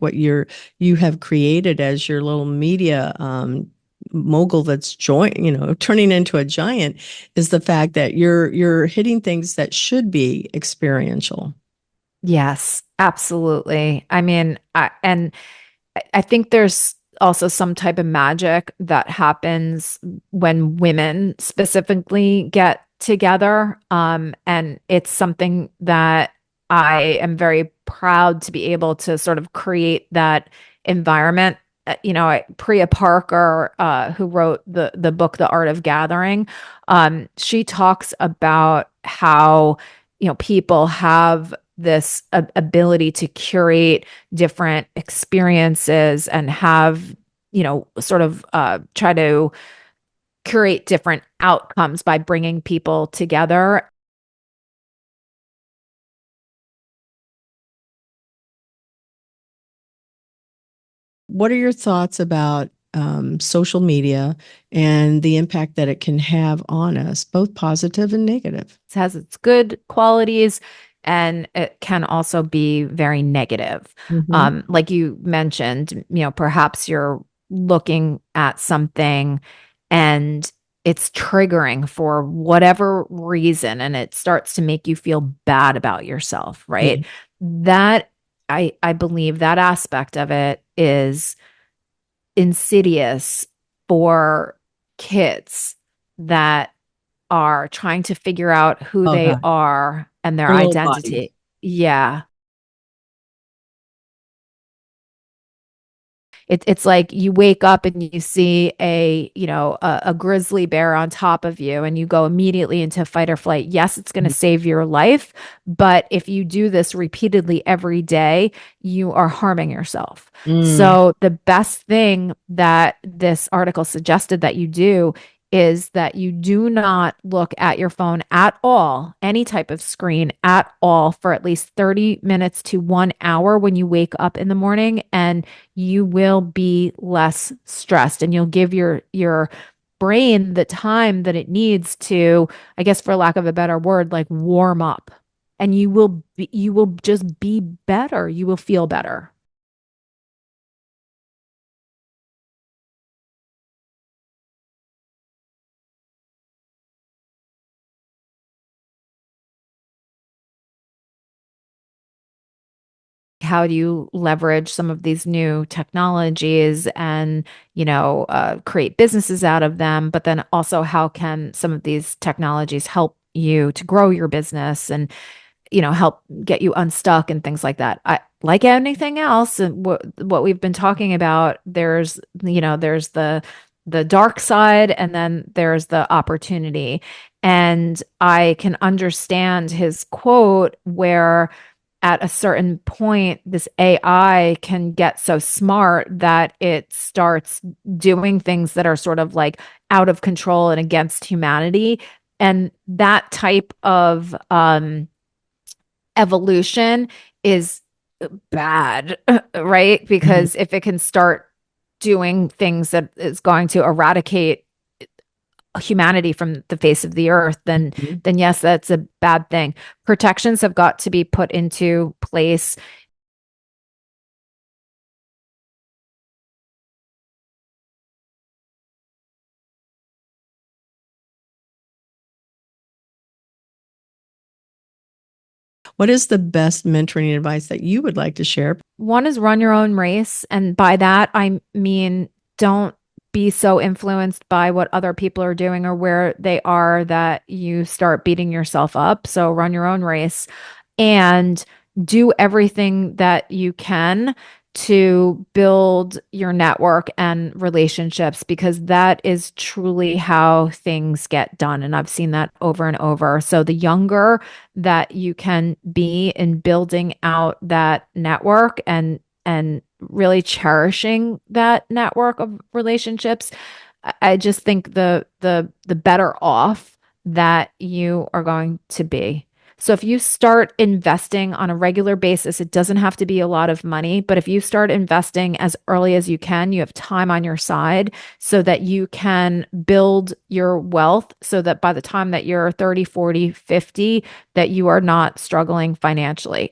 what you have created as your little media mogul that's turning into a giant is the fact that you're hitting things that should be experiential. Yes, absolutely. I mean, I think there's also some type of magic that happens when women specifically get together. And it's something that I am very proud to be able to sort of create that environment. Priya Parker, who wrote the book The Art of Gathering, she talks about how people have this ability to curate different experiences and have, sort of try to curate different outcomes by bringing people together. What are your thoughts about social media and the impact that it can have on us, both positive and negative? It has its good qualities and it can also be very negative. Mm-hmm. Like you mentioned, perhaps you're looking at something and it's triggering for whatever reason and it starts to make you feel bad about yourself, Yeah. right? That I believe that aspect of it is insidious for kids that are trying to figure out who Oh they God, are and their their little bodies. identity. Yeah. It's like you wake up and you see a grizzly bear on top of you and you go immediately into fight or flight. Yes, it's going to save your life, but if you do this repeatedly every day, you are harming yourself. Mm. So the best thing that this article suggested that you do is that you do not look at your phone at all, any type of screen at all, for at least 30 minutes to 1 hour when you wake up in the morning, and you will be less stressed and you'll give your brain the time that it needs to, I guess for lack of a better word, like warm up. And you will just be better. You will feel better. How do you leverage some of these new technologies and create businesses out of them, but then also how can some of these technologies help you to grow your business and help get you unstuck and things like that. I like anything else, and what we've been talking about, there's the dark side and then there's the opportunity. And I can understand his quote where at a certain point, this AI can get so smart that it starts doing things that are sort of like out of control and against humanity. And that type of evolution is bad, right? Mhm. Because if it can start doing things that is going to eradicate humanity from the face of the earth, Mhm. then yes, that's a bad thing. Protections have got to be put into place. What is the best mentoring advice that you would like to share? One is run your own race. And by that, I mean, don't be so influenced by what other people are doing or where they are that you start beating yourself up. So run your own race and do everything that you can to build your network and relationships because that is truly how things get done. And I've seen that over and over. So the younger that you can be in building out that network and really cherishing that network of relationships, I just think the better off that you are going to be. So if you start investing on a regular basis, it doesn't have to be a lot of money, but if you start investing as early as you can, you have time on your side so that you can build your wealth so that by the time that you're 30, 40, 50, that you are not struggling financially.